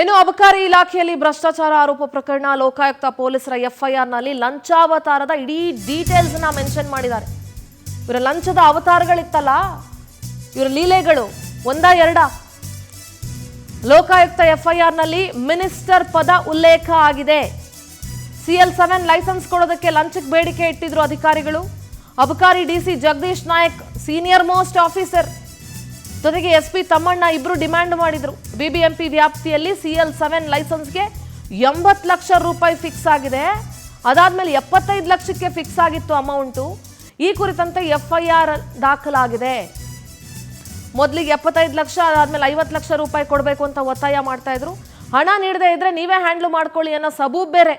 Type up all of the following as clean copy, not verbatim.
ಇನ್ನು ಅಬಕಾರಿ ಇಲಾಖೆಯಲ್ಲಿ ಭ್ರಷ್ಟಾಚಾರ ಆರೋಪ ಪ್ರಕರಣ ಲೋಕಾಯುಕ್ತ ಪೊಲೀಸರ ಎಫ್ಐಆರ್ನಲ್ಲಿ ಲಂಚಾವತಾರದ ಇಡೀ ಡೀಟೇಲ್ಸ್ ನ ಮೆನ್ಷನ್ ಮಾಡಿದ್ದಾರೆ. ಇವರ ಲಂಚದ ಅವತಾರಗಳಿತ್ತಲ್ಲ, ಇವರ ಲೀಲೆಗಳು ಒಂದ ಎರಡ. ಲೋಕಾಯುಕ್ತ ಎಫ್ಐಆರ್ನಲ್ಲಿ ಮಿನಿಸ್ಟರ್ ಪದ ಉಲ್ಲೇಖ ಆಗಿದೆ. CL7 ಲೈಸೆನ್ಸ್ ಕೊಡೋದಕ್ಕೆ ಲಂಚಕ್ಕೆ ಬೇಡಿಕೆ ಇಟ್ಟಿದ್ರು ಅಧಿಕಾರಿಗಳು. ಅಬಕಾರಿ DC Jagadish Nayak senior most officer ಜೊತೆಗೆ SP ತಮ್ಮಣ್ಣ ಇಬ್ರು ಡಿಮ್ಯಾಂಡ್ ಮಾಡಿದ್ರು. BBMP ವ್ಯಾಪ್ತಿಯಲ್ಲಿ CL7 ಲೈಸೆನ್ಸ್ಗೆ 80 ಲಕ್ಷ ರೂಪಾಯಿ ಫಿಕ್ಸ್ ಆಗಿದೆ. ಅದಾದ್ಮೇಲೆ 75 ಲಕ್ಷಕ್ಕೆ ಫಿಕ್ಸ್ ಆಗಿತ್ತು ಅಮೌಂಟು. ಈ ಕುರಿತಂತೆ FIR ದಾಖಲಾಗಿದೆ. ಮೊದಲಿಗೆ 75 ಲಕ್ಷ, ಅದಾದ್ಮೇಲೆ 50 ಲಕ್ಷ ರೂಪಾಯಿ ಕೊಡಬೇಕು ಅಂತ ಒತ್ತಾಯ ಮಾಡ್ತಾ ಇದ್ರು. ಹಣ ನೀಡದೇ ಇದ್ರೆ ನೀವೇ ಹ್ಯಾಂಡ್ಲ್ ಮಾಡ್ಕೊಳ್ಳಿ ಅನ್ನೋ ಸಬೂಬ್ ಬೇರೆ.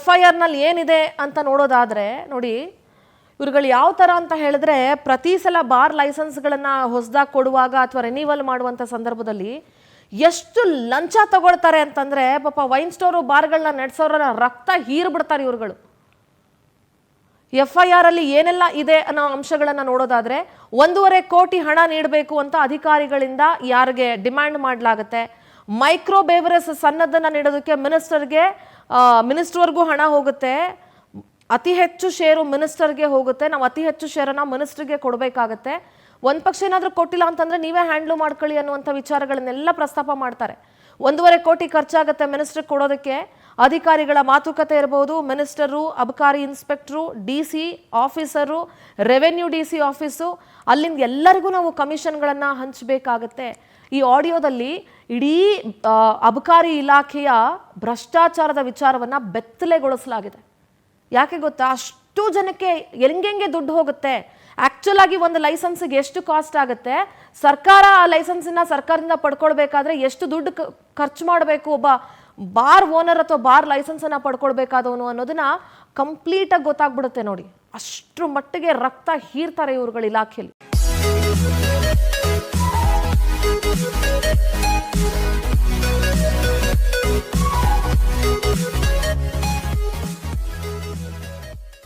FIR ನಲ್ಲಿ ಏನಿದೆ ಅಂತ ನೋಡೋದಾದ್ರೆ ನೋಡಿ, ಇವ್ರುಗಳು ಯಾವ ಥರ ಅಂತ ಹೇಳಿದ್ರೆ, ಪ್ರತಿ ಸಲ ಬಾರ್ ಲೈಸೆನ್ಸ್ಗಳನ್ನು ಹೊಸದಾಗಿ ಕೊಡುವಾಗ ಅಥವಾ ರಿನಿವಲ್ ಮಾಡುವಂಥ ಸಂದರ್ಭದಲ್ಲಿ ಎಷ್ಟು ಲಂಚ ತಗೊಳ್ತಾರೆ ಅಂತಂದರೆ, ಪಾಪ ವೈನ್ ಸ್ಟೋರು ಬಾರ್ಗಳನ್ನ ನಡೆಸೋರ ರಕ್ತ ಹೀರ್ಬಿಡ್ತಾರೆ ಇವ್ರುಗಳು. FIR ಅಲ್ಲಿ ಏನೆಲ್ಲ ಇದೆ ಅನ್ನೋ ಅಂಶಗಳನ್ನು ನೋಡೋದಾದರೆ, 1.5 ಕೋಟಿ ಹಣ ನೀಡಬೇಕು ಅಂತ ಅಧಿಕಾರಿಗಳಿಂದ ಯಾರಿಗೆ ಡಿಮ್ಯಾಂಡ್ ಮಾಡಲಾಗುತ್ತೆ. ಮೈಕ್ರೋ ಬೇವರೇಜ್ ಸನ್ನದ್ದನ್ನು ನೀಡೋದಕ್ಕೆ ಮಿನಿಸ್ಟರ್ವರೆಗೂ ಹಣ ಹೋಗುತ್ತೆ. ಅತಿ ಹೆಚ್ಚು ಶೇರು ಮಿನಿಸ್ಟರ್ಗೆ ಹೋಗುತ್ತೆ. ನಾವು ಅತಿ ಹೆಚ್ಚು ಶೇರನ್ನು ಮಿನಿಸ್ಟರ್ಗೆ ಕೊಡಬೇಕಾಗತ್ತೆ. ಒಂದು ಪಕ್ಷ ಏನಾದರೂ ಕೊಟ್ಟಿಲ್ಲ ಅಂತಂದರೆ ನೀವೇ ಹ್ಯಾಂಡ್ಲ್ ಮಾಡ್ಕೊಳ್ಳಿ ಅನ್ನುವಂಥ ವಿಚಾರಗಳನ್ನೆಲ್ಲ ಪ್ರಸ್ತಾಪ ಮಾಡ್ತಾರೆ. 1.5 ಕೋಟಿ ಖರ್ಚಾಗುತ್ತೆ ಮಿನಿಸ್ಟರ್ಗೆ ಕೊಡೋದಕ್ಕೆ. ಅಧಿಕಾರಿಗಳ ಮಾತುಕತೆ ಇರಬಹುದು. ಮಿನಿಸ್ಟರು, ಅಬಕಾರಿ inspector, DC officer, revenue DC office, ಅಲ್ಲಿಂದ ಎಲ್ಲರಿಗೂ ನಾವು ಕಮಿಷನ್ಗಳನ್ನು ಹಂಚಬೇಕಾಗತ್ತೆ. ಈ ಆಡಿಯೋದಲ್ಲಿ ಇಡೀ ಅಬಕಾರಿ ಇಲಾಖೆಯ ಭ್ರಷ್ಟಾಚಾರದ ವಿಚಾರವನ್ನು ಬೆತ್ತಲೆಗೊಳಿಸಲಾಗಿದೆ. ಯಾಕೆ ಗೊತ್ತಾ? ಅಷ್ಟು ಜನಕ್ಕೆ ಹೆಂಗೆ ದುಡ್ಡು ಹೋಗುತ್ತೆ. ಆ್ಯಕ್ಚುಲ್ ಆಗಿ ಒಂದು ಲೈಸೆನ್ಸಿಗೆ ಎಷ್ಟು ಕಾಸ್ಟ್ ಆಗುತ್ತೆ, ಸರ್ಕಾರ ಆ ಲೈಸೆನ್ಸನ್ನ ಸರ್ಕಾರದಿಂದ ಪಡ್ಕೊಳ್ಬೇಕಾದ್ರೆ ಎಷ್ಟು ದುಡ್ಡು ಖರ್ಚು ಮಾಡಬೇಕು ಒಬ್ಬ ಬಾರ್ ಓನರ್ ಅಥವಾ ಬಾರ್ ಲೈಸೆನ್ಸನ್ನು ಪಡ್ಕೊಳ್ಬೇಕಾದವನು ಅನ್ನೋದನ್ನ ಕಂಪ್ಲೀಟಾಗಿ ಗೊತ್ತಾಗ್ಬಿಡುತ್ತೆ ನೋಡಿ. ಅಷ್ಟರ ಮಟ್ಟಿಗೆ ರಕ್ತ ಹೀರ್ತಾರೆ ಇವ್ರುಗಳ ಇಲಾಖೆಯಲ್ಲಿ.